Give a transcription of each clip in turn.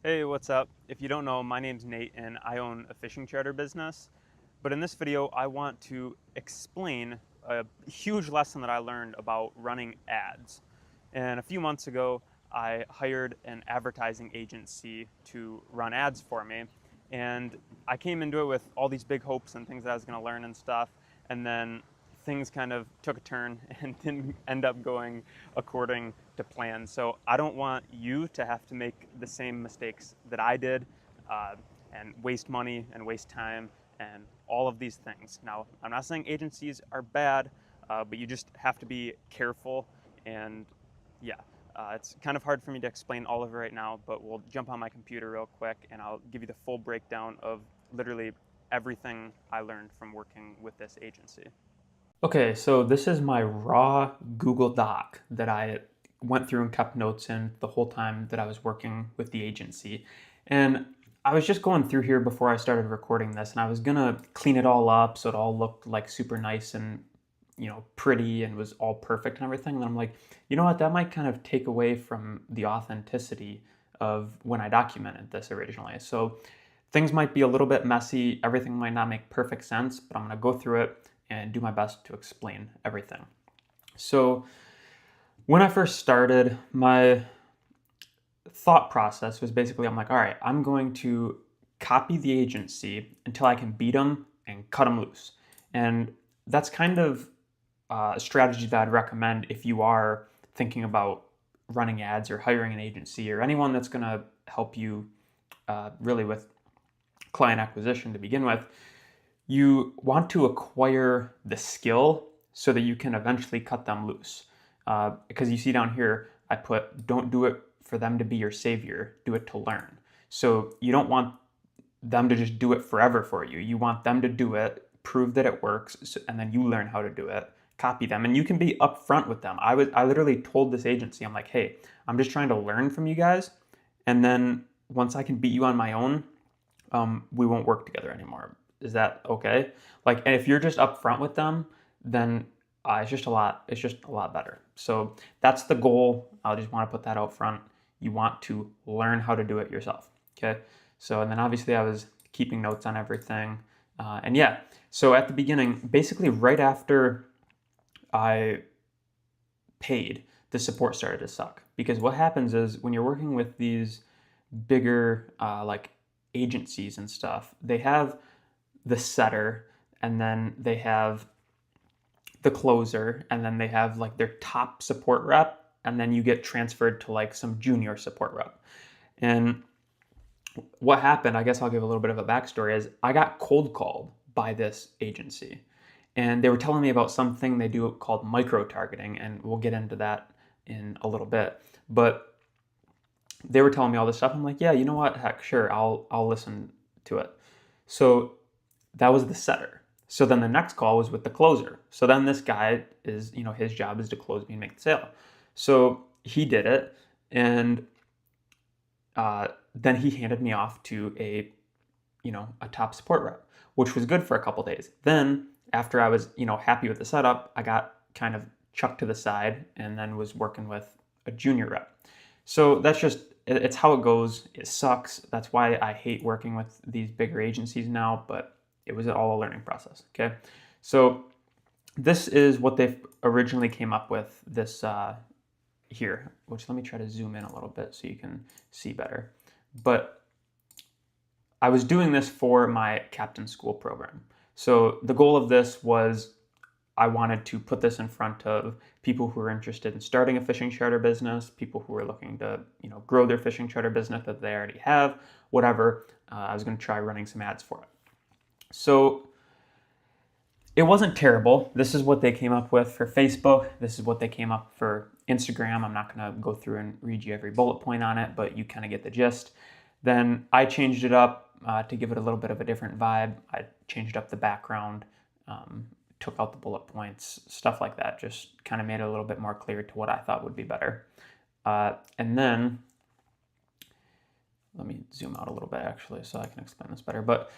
Hey, what's up? If you don't know, my name's Nate and I own a fishing charter business. But in this video, I want to explain a huge lesson that I learned about running ads. And a few months ago, I hired an advertising agency to run ads for me. And I came into it with all these big hopes and things that I was going to learn and stuff. And then things kind of took a turn and didn't end up going according to plan. So I don't want you to have to make the same mistakes that I did uh, and waste money and waste time and all of these things. Now, I'm not saying agencies are bad, but you just have to be careful. And yeah, it's kind of hard for me to explain all of it right now, but we'll jump on my computer real quick and I'll give you the full breakdown of literally everything I learned from working with this agency. Okay, so this is my raw Google Doc that I went through and kept notes in the whole time that I was working with the agency. And I was just going through here before I started recording this, and I was gonna clean it all up so it all looked like super nice and pretty and was all perfect and everything. And I'm like, you know what, that might kind of take away from the authenticity of when I documented this originally. So things might be a little bit messy, everything might not make perfect sense, but I'm gonna go through it and do my best to explain everything. So when I first started, my thought process was basically, I'm like, all right, I'm going to copy the agency until I can beat them and cut them loose. And that's kind of a strategy that I'd recommend if you are thinking about running ads or hiring an agency or anyone that's going to help you really with client acquisition to begin with. You want to acquire the skill so that you can eventually cut them loose. Because you see down here, I put, don't do it for them to be your savior, do it to learn. So you don't want them to just do it forever for you. You want them to do it, prove that it works, and then you learn how to do it, copy them. And you can be upfront with them. I literally told this agency, I'm like, hey, I'm just trying to learn from you guys. And then once I can beat you on my own, we won't work together anymore. Is that okay? Like, and if you're just upfront with them, then it's just a lot better. So that's the goal. I just want to put that out front. You want to learn how to do it yourself. Okay. So, and then obviously I was keeping notes on everything. And yeah, so at the beginning, basically right after I paid, the support started to suck. Because what happens is when you're working with these bigger, like agencies and stuff, they have the setter, and then they have the closer, and then they have like their top support rep, and then you get transferred to like some junior support rep. And what happened, I guess I'll give a little bit of a backstory, is I got cold called by this agency. And they were telling me about something they do called micro targeting, and we'll get into that in a little bit. But they were telling me all this stuff. I'm like, yeah, you know what? Heck, sure, I'll listen to it. So that was the setter. So then the next call was with the closer. So then this guy is, his job is to close me and make the sale. So he did it, and then he handed me off to a top support rep, which was good for a couple days. Then after I was, happy with the setup, I got kind of chucked to the side and then was working with a junior rep. So that's just, it's how it goes. It sucks. That's why I hate working with these bigger agencies now, but it was all a learning process. Okay. So this is what they originally came up with this here, which let me try to zoom in a little bit so you can see better. But I was doing this for my Captain Skool program. So the goal of this was I wanted to put this in front of people who are interested in starting a fishing charter business, people who are looking to, grow their fishing charter business that they already have, whatever. I was going to try running some ads for it. So it wasn't terrible. This is what they came up with for Facebook. This is what they came up for Instagram. I'm not going to go through and read you every bullet point on it, but you kind of get the gist. Then I changed it up to give it a little bit of a different vibe. I changed up the background, took out the bullet points, stuff like that. Just kind of made it a little bit more clear to what I thought would be better. And then, let me zoom out a little bit actually so I can explain this better. But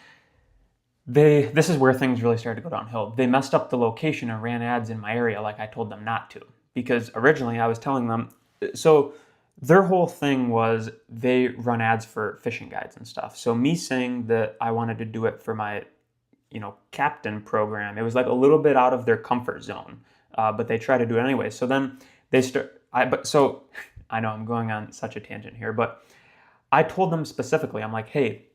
this is where things really started to go downhill. They messed up the location and ran ads in my area like I told them not to. Because originally I was telling them, so their whole thing was they run ads for fishing guides and stuff. So me saying that I wanted to do it for my, Captain program, it was like a little bit out of their comfort zone, but they try to do it anyway. So then they start. So I know I'm going on such a tangent here, but I told them specifically, I'm like, hey,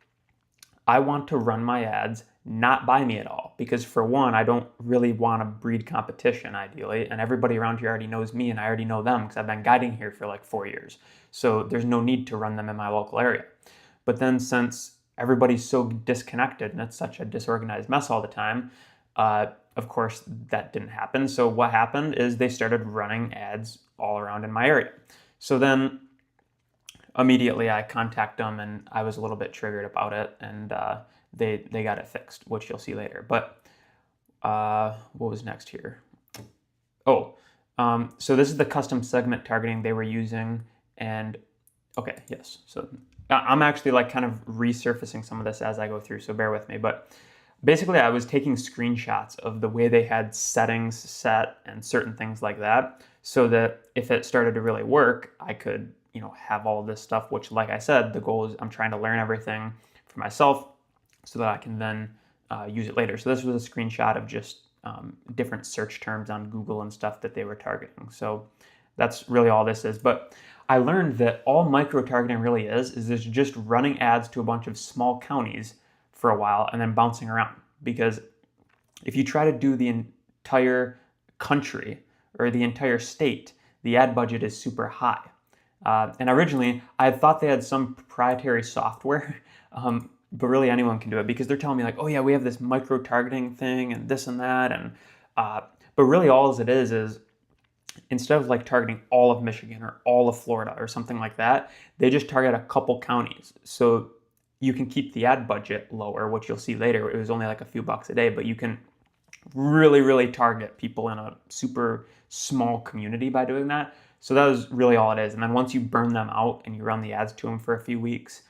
I want to run my ads not by me at all, because for one, I don't really want to breed competition ideally, and everybody around here already knows me and I already know them because I've been guiding here for like 4 years. So there's no need to run them in my local area. But then since everybody's so disconnected and it's such a disorganized mess all the time, of course that didn't happen. So what happened is they started running ads all around in my area. So then immediately I contact them, and I was a little bit triggered about it, and they got it fixed, which you'll see later. But what was next here? Oh, so this is the custom segment targeting they were using, and okay, yes. So I'm actually like kind of resurfacing some of this as I go through, so bear with me. But basically, I was taking screenshots of the way they had settings set and certain things like that, so that if it started to really work, I could, have all of this stuff, which, like I said, the goal is I'm trying to learn everything for myself so that I can then use it later. So this was a screenshot of just different search terms on Google and stuff that they were targeting. So that's really all this is. But I learned that all micro-targeting really is there's just running ads to a bunch of small counties for a while and then bouncing around. Because if you try to do the entire country or the entire state, the ad budget is super high. And originally, I thought they had some proprietary software, but really anyone can do it, because they're telling me like, oh yeah, we have this micro-targeting thing and this and that. And but really all it is instead of like targeting all of Michigan or all of Florida or something like that, they just target a couple counties. So you can keep the ad budget lower, which you'll see later. It was only like a few bucks a day, but you can really, really target people in a super small community by doing that. So that was really all it is. And then once you burn them out and you run the ads to them for a few weeks,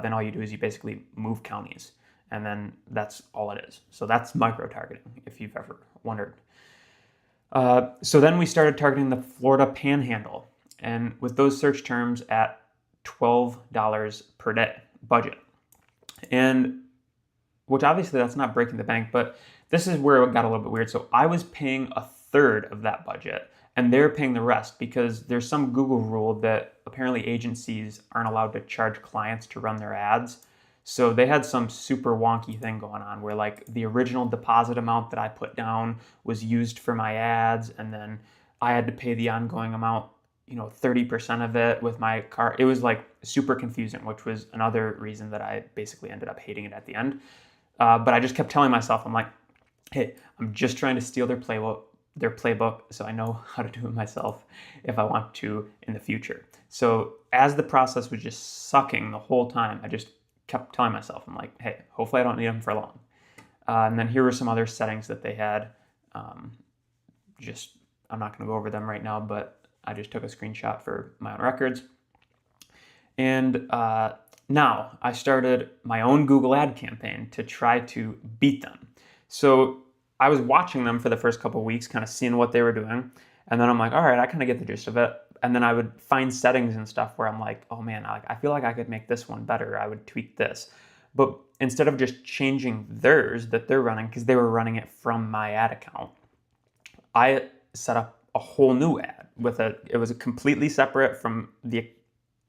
then all you do is you basically move counties. And then that's all it is. So that's micro-targeting, if you've ever wondered. So then we started targeting the Florida Panhandle, and with those search terms at $12 per day budget. And which obviously that's not breaking the bank, but this is where it got a little bit weird. So I was paying a third of that budget, and they're paying the rest, because there's some Google rule that apparently agencies aren't allowed to charge clients to run their ads. So they had some super wonky thing going on where like the original deposit amount that I put down was used for my ads, and then I had to pay the ongoing amount, 30% of it with my card. It was like super confusing, which was another reason that I basically ended up hating it at the end. But I just kept telling myself, I'm like, hey, I'm just trying to steal their playbook, so I know how to do it myself if I want to in the future. So as the process was just sucking the whole time, I just kept telling myself, I'm like, hey, hopefully I don't need them for long. And then here were some other settings that they had. I'm not going to go over them right now, but I just took a screenshot for my own records. And now I started my own Google ad campaign to try to beat them. So I was watching them for the first couple of weeks, kind of seeing what they were doing. And then I'm like, all right, I kind of get the gist of it. And then I would find settings and stuff where I'm like, oh man, I feel like I could make this one better. I would tweak this. But instead of just changing theirs that they're running, because they were running it from my ad account, I set up a whole new ad it was completely separate from the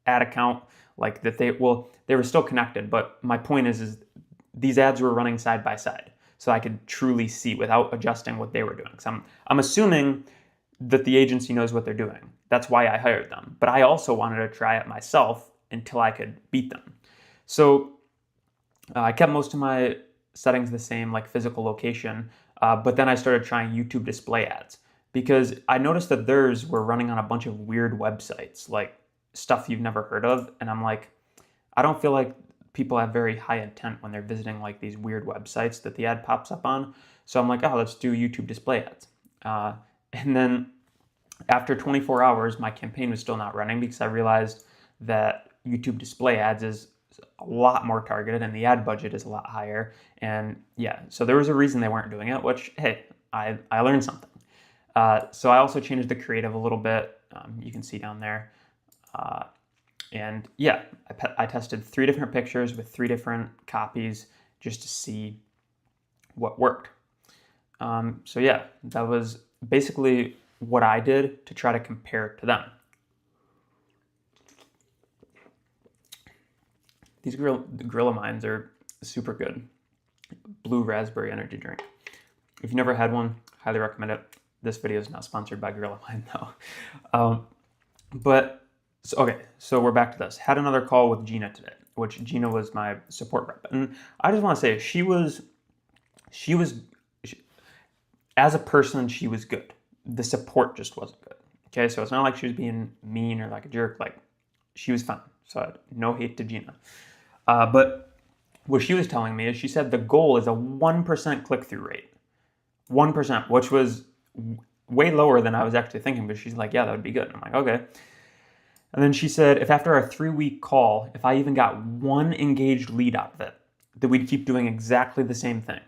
ad account, like that they were still connected. But my point is these ads were running side by side, so I could truly see without adjusting what they were doing. So I'm assuming that the agency knows what they're doing. That's why I hired them. But I also wanted to try it myself until I could beat them. So I kept most of my settings the same, like physical location, but then I started trying YouTube display ads, because I noticed that theirs were running on a bunch of weird websites, like stuff you've never heard of. And I'm like, I don't feel like people have very high intent when they're visiting like these weird websites that the ad pops up on. So I'm like, oh, let's do YouTube display ads. And then after 24 hours, my campaign was still not running, because I realized that YouTube display ads is a lot more targeted and the ad budget is a lot higher. And yeah, so there was a reason they weren't doing it, which, hey, I learned something. So I also changed the creative a little bit. You can see down there. And yeah, I tested 3 different pictures with 3 different copies just to see what worked. So yeah, that was basically what I did to try to compare it to them. These Gorilla Mines are super good. Blue raspberry energy drink. If you've never had one, highly recommend it. This video is not sponsored by Gorilla Mine though. So we're back to this. Had another call with Gina today, which Gina was my support rep. And I just want to say she was as a person, she was good. The support just wasn't good. Okay, so it's not like she was being mean or like a jerk. Like, she was fine. So no hate to Gina. But what she was telling me is she said the goal is a 1% click-through rate. 1%, which was way lower than I was actually thinking, but she's like, yeah, that would be good. And I'm like, okay. And then she said, if after our 3-week call, if I even got 1 engaged lead out of it, that we'd keep doing exactly the same thing,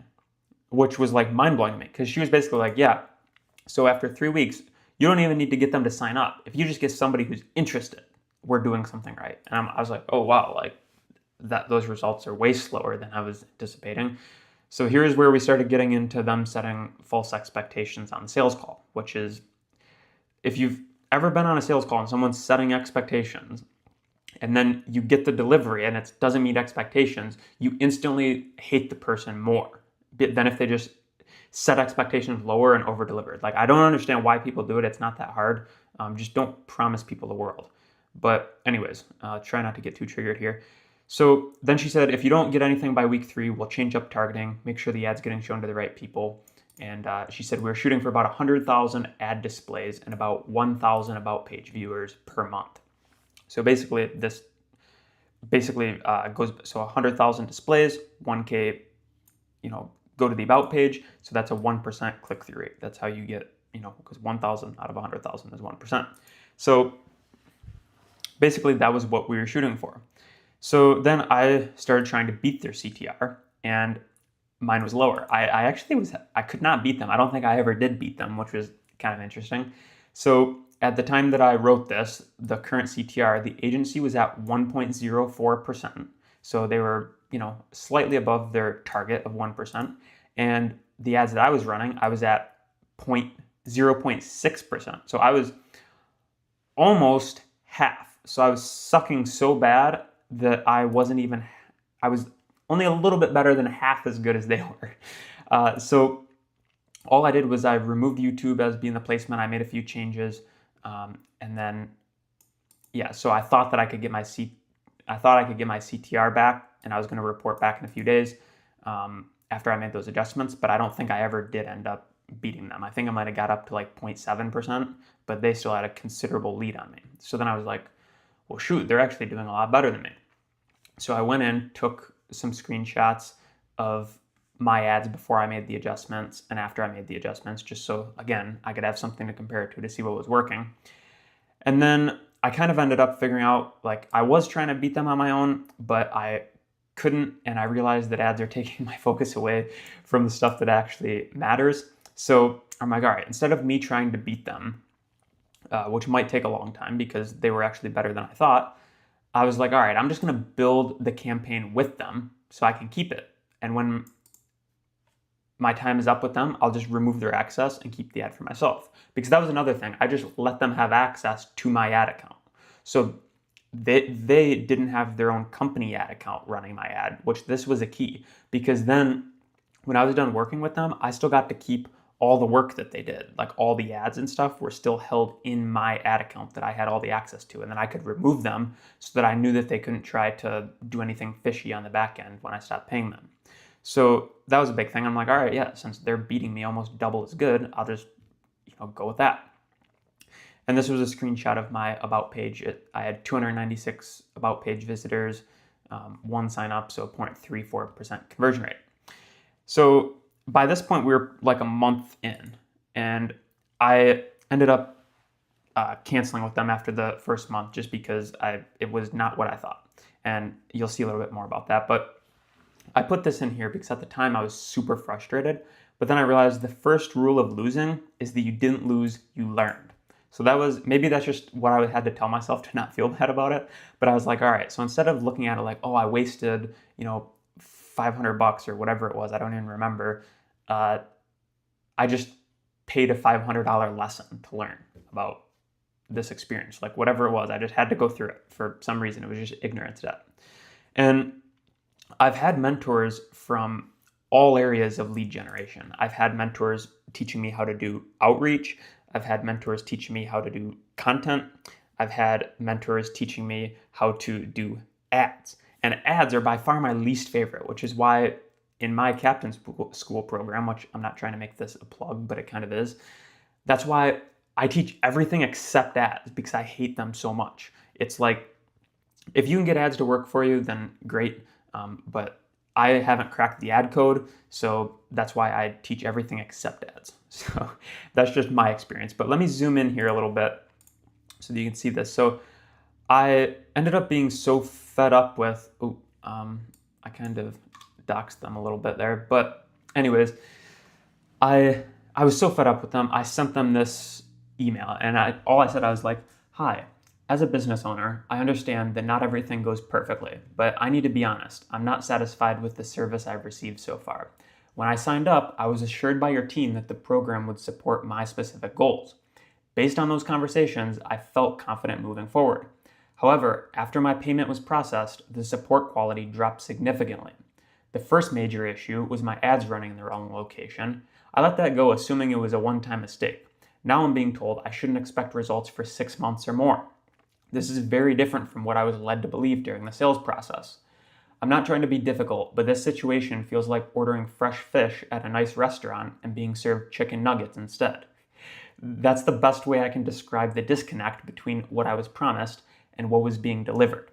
which was like mind-blowing to me, because she was basically like, yeah, so after 3 weeks, you don't even need to get them to sign up. If you just get somebody who's interested, we're doing something right. And I was like, oh, wow, like those results are way slower than I was anticipating. So here's where we started getting into them setting false expectations on the sales call, which is, if you've ever been on a sales call and someone's setting expectations and then you get the delivery and it doesn't meet expectations, you instantly hate the person more than if they just set expectations lower and over-delivered. Like, I don't understand why people do it. It's not that hard. Just don't promise people the world. But anyways, try not to get too triggered here. So then she said, if you don't get anything by week 3, we'll change up targeting, make sure the ad's getting shown to the right people. And she said we're shooting for about 100,000 ad displays and about 1,000 about page viewers per month. So basically goes, so 100,000 displays, 1K, go to the about page. So that's a 1% click-through rate. That's how you get, because 1,000 out of 100,000 is 1%. So basically that was what we were shooting for. So then I started trying to beat their CTR, and mine was lower. I could not beat them. I don't think I ever did beat them, which was kind of interesting. So at the time that I wrote this, the current CTR, the agency was at 1.04%. So they were, slightly above their target of 1%. And the ads that I was running, I was at 0.6%. So I was almost half. So I was sucking so bad that I was only a little bit better than half as good as they were. So all I did was I removed YouTube as being the placement. I made a few changes. And then, yeah, so I thought that I could get my CTR back, and I was going to report back in a few days after I made those adjustments, but I don't think I ever did end up beating them. I think I might have got up to like 0.7%, but they still had a considerable lead on me. So then I was like, well, shoot, they're actually doing a lot better than me. So I went in, took some screenshots of my ads before I made the adjustments and after I made the adjustments, just so, again, I could have something to compare it to see what was working. And then I kind of ended up figuring out, like, I was trying to beat them on my own, but I couldn't, and I realized that ads are taking my focus away from the stuff that actually matters. So I'm like, all right, instead of me trying to beat them, which might take a long time because they were actually better than I thought, I was like, all right, I'm just going to build the campaign with them so I can keep it. And when my time is up with them, I'll just remove their access and keep the ad for myself. Because that was another thing. I just let them have access to my ad account. So they didn't have their own company ad account running my ad, which this was a key. Because then when I was done working with them, I still got to keep all the work that they did. Like, all the ads and stuff were still held in my ad account that I had all the access to. And then I could remove them so that I knew that they couldn't try to do anything fishy on the back end when I stopped paying them. So that was a big thing. I'm like, all right, yeah, since they're beating me almost double as good, I'll just, go with that. And this was a screenshot of my about page. I had 296 about page visitors, 1 sign up, so 0.34% conversion rate. So by this point, we were like a month in, and I ended up canceling with them after the first month just because it was not what I thought. And you'll see a little bit more about that. But I put this in here because at the time I was super frustrated, but then I realized the first rule of losing is that you didn't lose, you learned. So maybe that's just what I had to tell myself to not feel bad about it. But I was like, all right, so instead of looking at it like, oh, I wasted, $500 or whatever it was, I don't even remember. I just paid a $500 lesson to learn about this experience, like whatever it was. I just had to go through it for some reason. It was just ignorance debt. And I've had mentors from all areas of lead generation. I've had mentors teaching me how to do outreach. I've had mentors teaching me how to do content. I've had mentors teaching me how to do ads. And ads are by far my least favorite, which is why in my Captain Skool program, which I'm not trying to make this a plug, but it kind of is, that's why I teach everything except ads, because I hate them so much. It's like, if you can get ads to work for you, then great. But I haven't cracked the ad code, so that's why I teach everything except ads. So that's just my experience. But let me zoom in here a little bit so that you can see this. So I ended up being so fed up with, I kind of doxed them a little bit there. But anyways, I was so fed up with them. I sent them this email, and I was like, hi, as a business owner, I understand that not everything goes perfectly, but I need to be honest. I'm not satisfied with the service I've received so far. When I signed up, I was assured by your team that the program would support my specific goals. Based on those conversations, I felt confident moving forward. However, after my payment was processed, the support quality dropped significantly. The first major issue was my ads running in the wrong location. I let that go assuming it was a one-time mistake. Now I'm being told I shouldn't expect results for 6 months or more. This is very different from what I was led to believe during the sales process. I'm not trying to be difficult, but this situation feels like ordering fresh fish at a nice restaurant and being served chicken nuggets instead. That's the best way I can describe the disconnect between what I was promised and what was being delivered.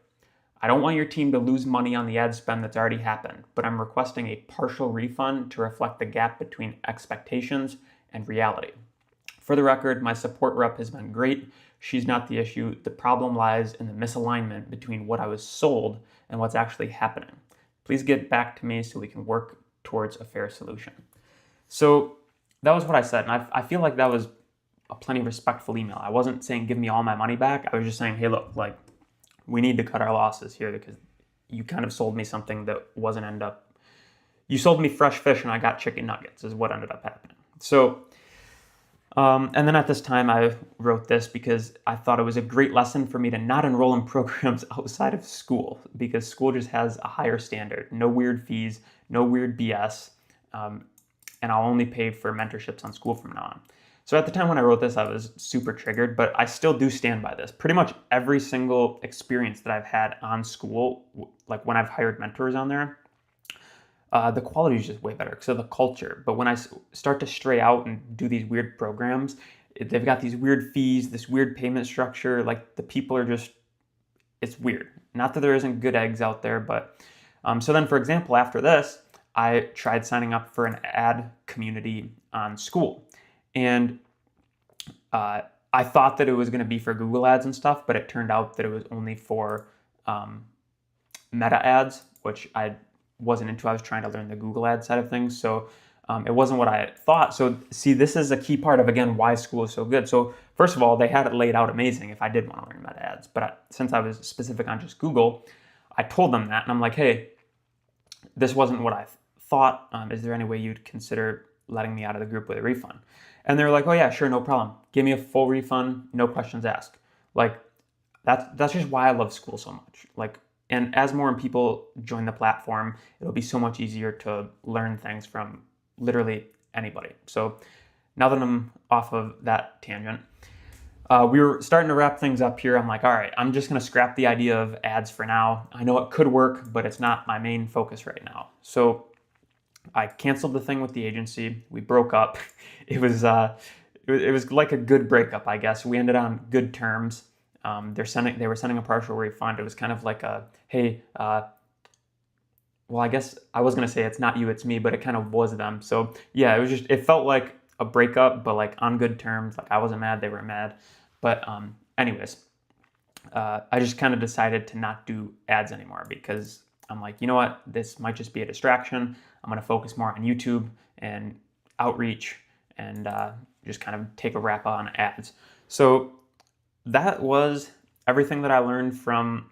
I don't want your team to lose money on the ad spend that's already happened, but I'm requesting a partial refund to reflect the gap between expectations and reality. For the record, my support rep has been great. She's not the issue. The problem lies in the misalignment between what I was sold and what's actually happening. Please get back to me so we can work towards a fair solution. So that was what I said, and I feel like that was a plenty respectful email. I wasn't saying give me all my money back. I was just saying, hey, look, we need to cut our losses here because you kind of sold me something that you sold me fresh fish and I got chicken nuggets is what ended up happening. So, and then at this time I wrote this because I thought it was a great lesson for me to not enroll in programs outside of school, because school just has a higher standard, no weird fees, no weird BS, and I'll only pay for mentorships on school from now on. So at the time when I wrote this, I was super triggered, but I still do stand by this. Pretty much every single experience that I've had on school, like when I've hired mentors on there, the quality is just way better because of the culture. But when I start to stray out and do these weird programs, they've got these weird fees, this weird payment structure. Like the people are just, it's weird. Not that there isn't good eggs out there, but so then, for example, after this, I tried signing up for an ad community on Skool. And I thought that it was going to be for Google ads and stuff, but it turned out that it was only for meta ads, which I wasn't into. I was trying to learn the Google ad side of things. So it wasn't what I thought. So see, this is a key part of, again, why Skool is so good. So first of all, they had it laid out amazing if I did want to learn meta ads. But since I was specific on just Google, I told them that. And I'm like, hey, this wasn't what I thought. Is there any way you'd consider letting me out of the group with a refund? And they were like, oh yeah, sure, no problem. Give me a full refund, no questions asked. Like, that's just why I love Skool so much. Like, and as more people join the platform, it'll be so much easier to learn things from literally anybody. So now that I'm off of that tangent, we were starting to wrap things up here. I'm like, all right, I'm just gonna scrap the idea of ads for now. I know it could work, but it's not my main focus right now. So I canceled the thing with the agency. We broke up. It was like a good breakup, I guess. We ended on good terms. They were sending a partial refund. It was kind of like a, hey, well, I guess I was gonna say it's not you, it's me, but it kind of was them. So yeah, it felt like a breakup, but like on good terms. Like I wasn't mad, they were mad. But anyways, I just kind of decided to not do ads anymore because I'm like, you know what? This might just be a distraction. I'm going to focus more on YouTube and outreach and just kind of take a wrap on ads. So that was everything that I learned from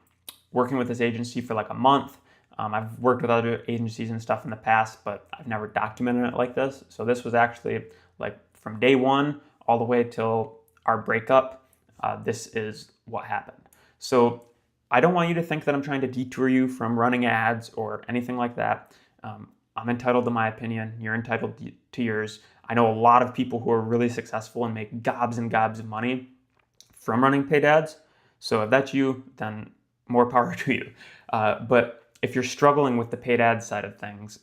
working with this agency for like a month. I've worked with other agencies and stuff in the past, but I've never documented it like this. So this was actually like from day one all the way till our breakup. This is what happened. So I don't want you to think that I'm trying to detour you from running ads or anything like that. I'm entitled to my opinion. You're entitled to yours. I know a lot of people who are really successful and make gobs and gobs of money from running paid ads. So if that's you, then more power to you. But if you're struggling with the paid ad side of things,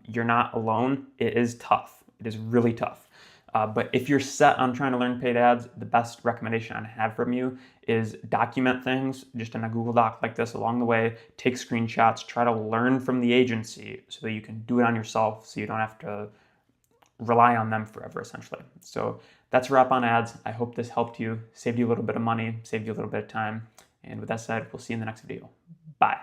you're not alone. It is tough. It is really tough. But if you're set on trying to learn paid ads, the best recommendation I have from you is document things just in a Google Doc like this along the way. Take screenshots, try to learn from the agency so that you can do it on yourself so you don't have to rely on them forever, essentially. So that's a wrap on ads. I hope this helped you, saved you a little bit of money, saved you a little bit of time. And with that said, we'll see you in the next video. Bye.